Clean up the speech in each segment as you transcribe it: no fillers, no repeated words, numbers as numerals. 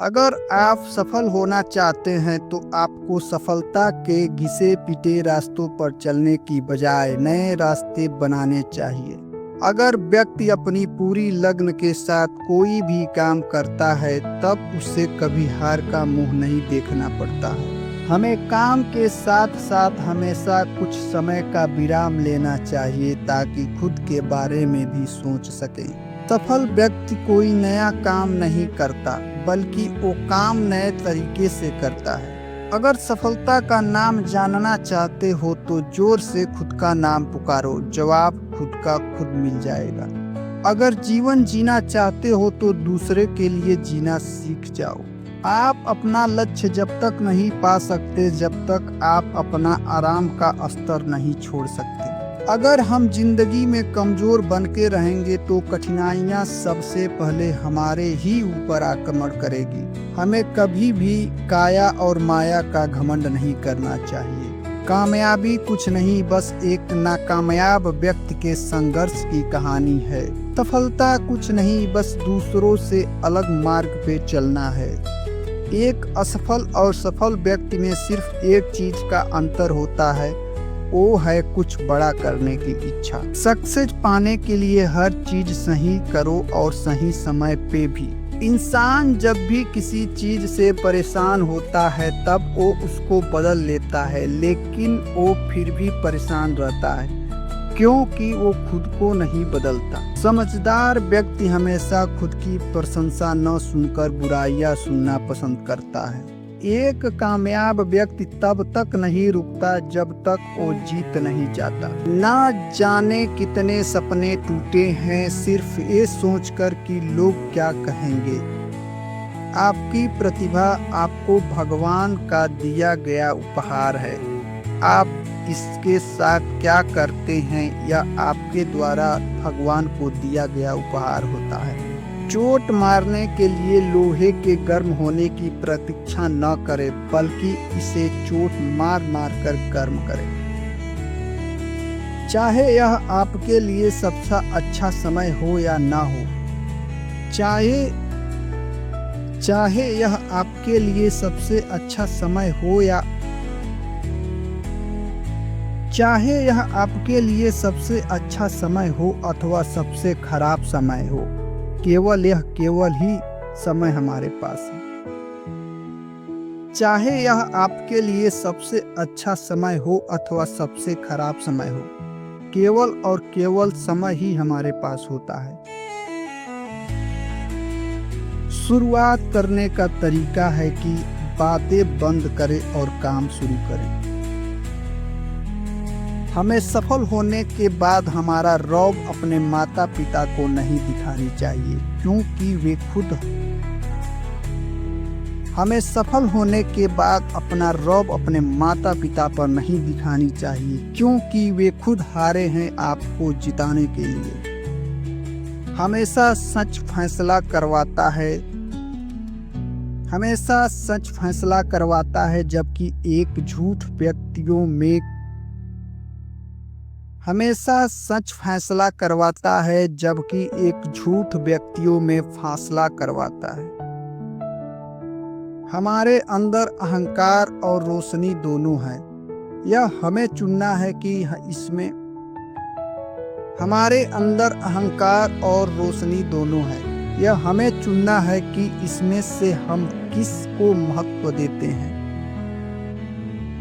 अगर आप सफल होना चाहते हैं तो आपको सफलता के घिसे पिटे रास्तों पर चलने की बजाय नए रास्ते बनाने चाहिए। अगर व्यक्ति अपनी पूरी लगन के साथ कोई भी काम करता है तब उसे कभी हार का मुंह नहीं देखना पड़ता है। हमें काम के साथ साथ हमेशा कुछ समय का विराम लेना चाहिए ताकि खुद के बारे में भी सोच सकें। सफल व्यक्ति कोई नया काम नहीं करता बल्कि वो काम नए तरीके से करता है। अगर सफलता का नाम जानना चाहते हो तो जोर से खुद का नाम पुकारो, जवाब खुद का खुद मिल जाएगा। अगर जीवन जीना चाहते हो तो दूसरे के लिए जीना सीख जाओ। आप अपना लक्ष्य जब तक नहीं पा सकते जब तक आप अपना आराम का स्तर नहीं छोड़ सकते। अगर हम जिंदगी में कमजोर बन के रहेंगे तो कठिनाइयां सबसे पहले हमारे ही ऊपर आक्रमण करेगी। हमें कभी भी काया और माया का घमंड नहीं करना चाहिए। कामयाबी कुछ नहीं, बस एक नाकामयाब व्यक्ति के संघर्ष की कहानी है। सफलता कुछ नहीं, बस दूसरों से अलग मार्ग पे चलना है। एक असफल और सफल व्यक्ति में सिर्फ एक चीज का अंतर होता है, वो है कुछ बड़ा करने की इच्छा। सक्सेस पाने के लिए हर चीज सही करो और सही समय पे भी। इंसान जब भी किसी चीज से परेशान होता है तब वो उसको बदल लेता है, लेकिन वो फिर भी परेशान रहता है क्योंकि वो खुद को नहीं बदलता। समझदार व्यक्ति हमेशा खुद की प्रशंसा न सुनकर बुराइयां सुनना पसंद करता है। एक कामयाब व्यक्ति तब तक नहीं रुकता जब तक वो जीत नहीं जाता। ना जाने कितने सपने टूटे हैं सिर्फ ये सोचकर कि लोग क्या कहेंगे। आपकी प्रतिभा आपको भगवान का दिया गया उपहार है। आप इसके साथ क्या करते हैं यह आपके द्वारा भगवान को दिया गया उपहार होता है। चोट मारने के लिए लोहे के गर्म होने की प्रतीक्षा न करें बल्कि इसे चोट मार मार कर गर्म करें। चाहे यह आपके लिए सबसे अच्छा समय हो या ना हो, चाहे यह आपके लिए सबसे अच्छा समय हो या चाहे यह आपके लिए सबसे अच्छा समय हो अथवा सबसे खराब समय हो, केवल ही समय हमारे पास है। चाहे यह आपके लिए सबसे अच्छा समय हो अथवा सबसे खराब समय हो, केवल और केवल समय ही हमारे पास होता है। शुरुआत करने का तरीका है कि बातें बंद करें और काम शुरू करें। हमें सफल होने के बाद हमारा रौब अपने माता पिता को नहीं दिखानी चाहिए क्योंकि वे खुद हमें सफल होने के बाद अपना रौब अपने माता पिता पर नहीं दिखानी चाहिए क्योंकि वे खुद हारे हैं आपको जिताने के लिए। हमेशा सच फैसला करवाता है जबकि एक झूठ व्यक्तियों में हमेशा सच फैसला करवाता है जबकि एक झूठ व्यक्तियों में फासला करवाता है। हमारे अंदर अहंकार और रोशनी दोनों है, यह हमें चुनना है कि इसमें हमारे अंदर अहंकार और रोशनी दोनों है, यह हमें चुनना है कि इसमें से हम किस को महत्व देते हैं।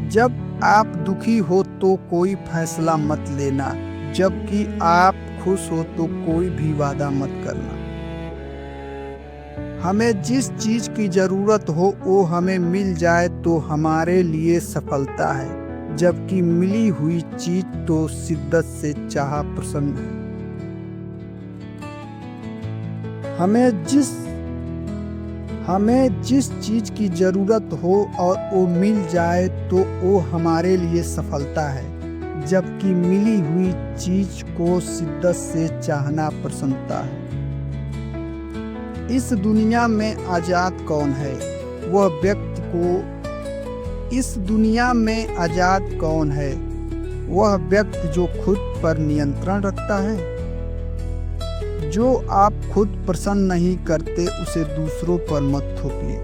जब आप दुखी हो तो कोई फैसला मत लेना, जबकि आप खुश हो तो कोई भी वादा मत करना। हमें जिस चीज की जरूरत हो वो हमें मिल जाए तो हमारे लिए सफलता है, जबकि मिली हुई चीज तो शिद्दत से चाह प्रसन्न है। हमें जिस चीज की जरूरत हो और वो मिल जाए तो वो हमारे लिए सफलता है, जबकि मिली हुई चीज को शिद्दत से चाहना प्रसन्नता है। इस दुनिया में आजाद कौन है? वह व्यक्ति जो खुद पर नियंत्रण रखता है। जो आप खुद पसंद नहीं करते उसे दूसरों पर मत थोपिए।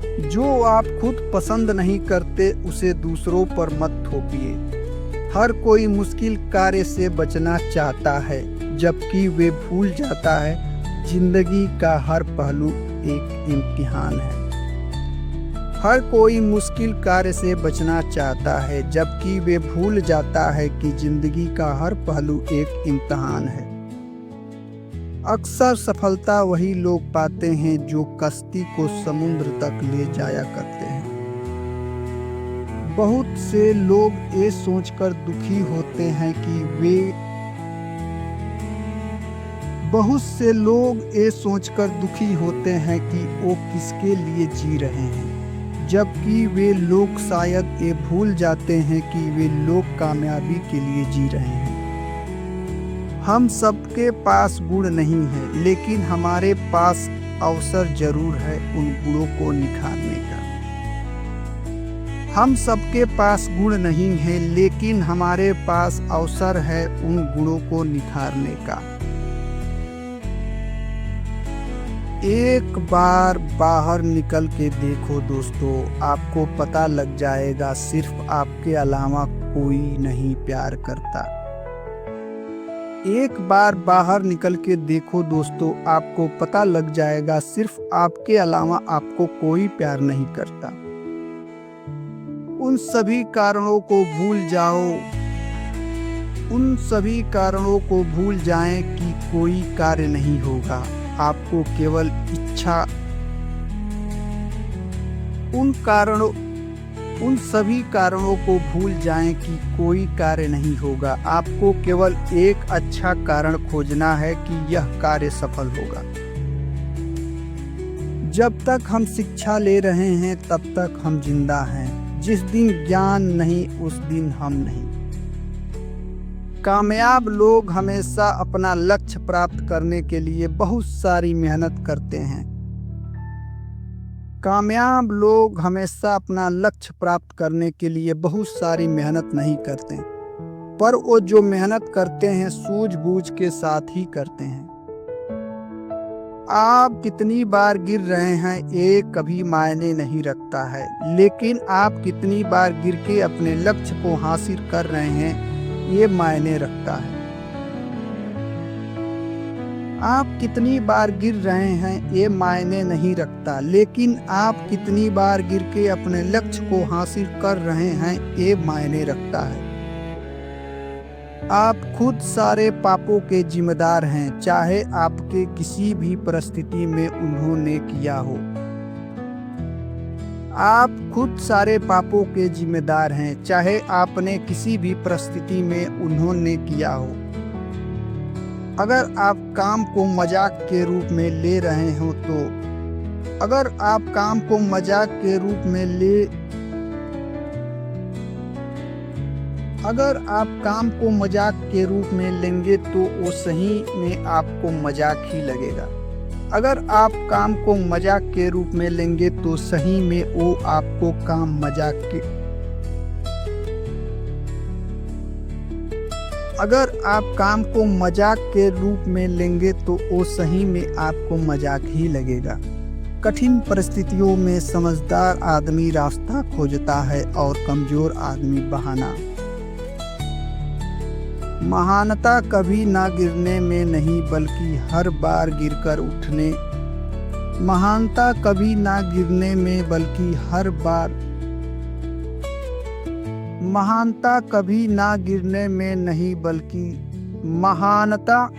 जो आप खुद पसंद नहीं करते उसे दूसरों पर मत थोपिए। हर कोई मुश्किल कार्य से बचना चाहता है, जबकि वे भूल जाता है जिंदगी का हर पहलू एक इम्तिहान है। हर कोई मुश्किल कार्य से बचना चाहता है, जबकि वे भूल जाता है कि जिंदगी का हर पहलू एक इम्तिहान है। अक्सर सफलता वही लोग पाते हैं जो कश्ती को समुद्र तक ले जाया करते हैं। बहुत से लोग ये सोचकर दुखी होते हैं कि वो किसके लिए जी रहे हैं, जबकि वे लोग शायद ये भूल जाते हैं कि वे लोग कामयाबी के लिए जी रहे हैं। हम सबके पास गुण नहीं है, लेकिन हमारे पास अवसर जरूर है उन गुणों को निखारने का। हम सबके पास गुण नहीं है, लेकिन हमारे पास अवसर है उन गुणों को निखारने का। एक बार बाहर निकल के देखो दोस्तों, आपको पता लग जाएगा सिर्फ आपके अलावा कोई नहीं प्यार करता। एक बार बाहर निकल के देखो दोस्तों, आपको पता लग जाएगा सिर्फ आपके अलावा आपको कोई प्यार नहीं करता। उन सभी कारणों को भूल जाएं कि कोई कार्य नहीं होगा। आपको केवल उन सभी कारणों को भूल जाएं कि कोई कार्य नहीं होगा। आपको केवल एक अच्छा कारण खोजना है कि यह कार्य सफल होगा। जब तक हम शिक्षा ले रहे हैं तब तक हम जिंदा हैं। जिस दिन ज्ञान नहीं उस दिन हम नहीं। कामयाब लोग हमेशा अपना लक्ष्य प्राप्त करने के लिए बहुत सारी मेहनत करते हैं। कामयाब लोग हमेशा अपना लक्ष्य प्राप्त करने के लिए बहुत सारी मेहनत नहीं करते, पर वो जो मेहनत करते हैं सूझबूझ के साथ ही करते हैं। आप कितनी बार गिर रहे हैं ये कभी मायने नहीं रखता है, लेकिन आप कितनी बार गिर के अपने लक्ष्य को हासिल कर रहे हैं ये मायने रखता है। आप कितनी बार गिर रहे हैं ये मायने नहीं रखता, लेकिन आप कितनी बार गिर के अपने लक्ष्य को हासिल कर रहे हैं ये मायने रखता है। आप खुद सारे पापों के जिम्मेदार हैं, चाहे आपके किसी भी परिस्थिति में उन्होंने किया हो। आप खुद सारे पापों के जिम्मेदार हैं, चाहे आपने किसी भी परिस्थिति में उन्होंने किया हो। अगर आप काम को मजाक के रूप में ले रहे हो तो अगर आप काम को मजाक के रूप में लेंगे तो वो सही में आपको मजाक ही लगेगा। अगर आप काम को मजाक के रूप में लेंगे तो सही में वो आपको काम मजाक के अगर आप काम को मजाक के रूप में लेंगे तो वो सही में आपको मजाक ही लगेगा। कठिन परिस्थितियों में समझदार आदमी रास्ता खोजता है और कमजोर आदमी बहाना। महानता कभी ना गिरने में नहीं बल्कि हर बार गिरकर उठने महानता कभी ना गिरने में बल्कि हर बार महानता कभी ना गिरने में नहीं बल्कि महानता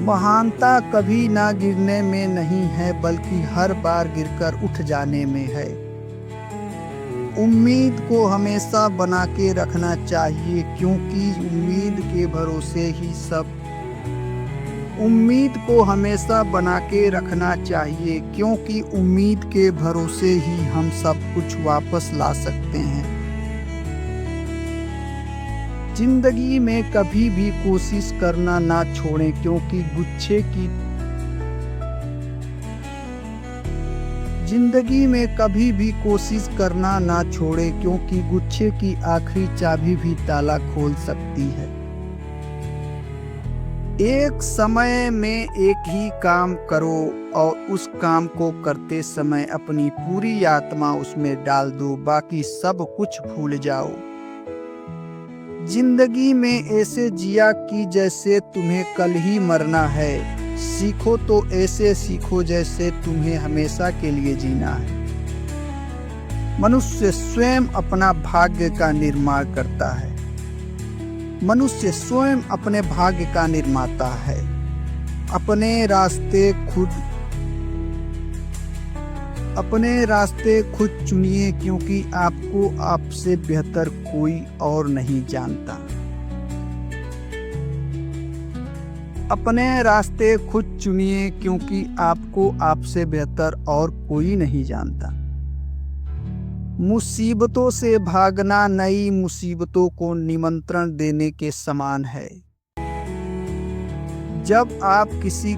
महानता कभी ना गिरने में नहीं है बल्कि हर बार गिरकर उठ जाने में है। उम्मीद को हमेशा बना के रखना चाहिए, क्योंकि उम्मीद के भरोसे ही सब उम्मीद को हमेशा बना के रखना चाहिए, क्योंकि उम्मीद के भरोसे ही हम सब कुछ वापस ला सकते हैं। जिंदगी में कभी भी कोशिश करना ना छोड़ें, क्योंकि जिंदगी में कभी भी कोशिश करना ना छोड़ें, क्योंकि गुच्छे की आखिरी चाबी भी ताला खोल सकती है। एक समय में एक ही काम करो और उस काम को करते समय अपनी पूरी आत्मा उसमें डाल दो, बाकी सब कुछ भूल जाओ। जिंदगी में ऐसे जिया कि जैसे तुम्हें कल ही मरना है। सीखो तो ऐसे सीखो जैसे तुम्हें हमेशा के लिए जीना है। मनुष्य स्वयं अपना भाग्य का निर्माण करता है। मनुष्य स्वयं अपने भाग्य का निर्माता है। अपने रास्ते खुद चुनिए, क्योंकि आपको आपसे बेहतर कोई और नहीं जानता। अपने रास्ते खुद चुनिए, क्योंकि आपको आपसे बेहतर और कोई नहीं जानता। मुसीबतों से भागना नई मुसीबतों को निमंत्रण देने के समान है। जब आप किसी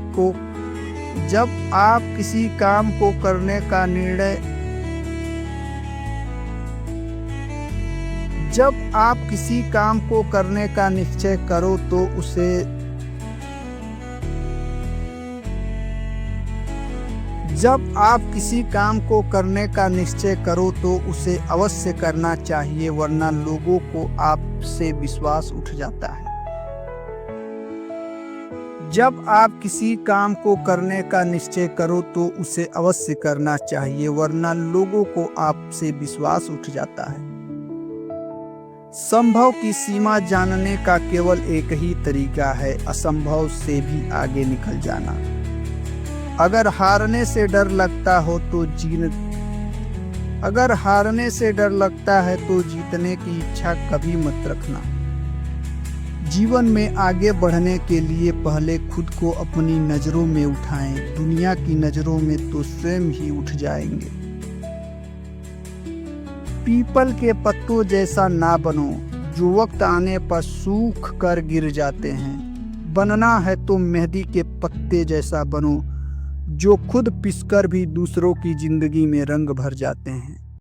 काम को करने का निर्णय जब आप किसी काम को करने का निश्चय करो तो उसे जब आप किसी काम को करने का निश्चय करो तो उसे अवश्य करना चाहिए, वरना लोगों को आपसे विश्वास उठ जाता है। जब आप किसी काम को करने का निश्चय करो तो उसे अवश्य करना चाहिए, वरना लोगों को आपसे विश्वास उठ जाता है। संभव की सीमा जानने का केवल एक ही तरीका है, असंभव से भी आगे निकल जाना। अगर हारने से डर लगता है तो जीतने की इच्छा कभी मत रखना। जीवन में आगे बढ़ने के लिए पहले खुद को अपनी नजरों में उठाएं, दुनिया की नजरों में तो स्वयं ही उठ जाएंगे। पीपल के पत्तों जैसा ना बनो, जो वक्त आने पर सूख कर गिर जाते हैं। बनना है तो मेहंदी के पत्ते जैसा बनो, जो खुद पिसकर भी दूसरों की जिंदगी में रंग भर जाते हैं।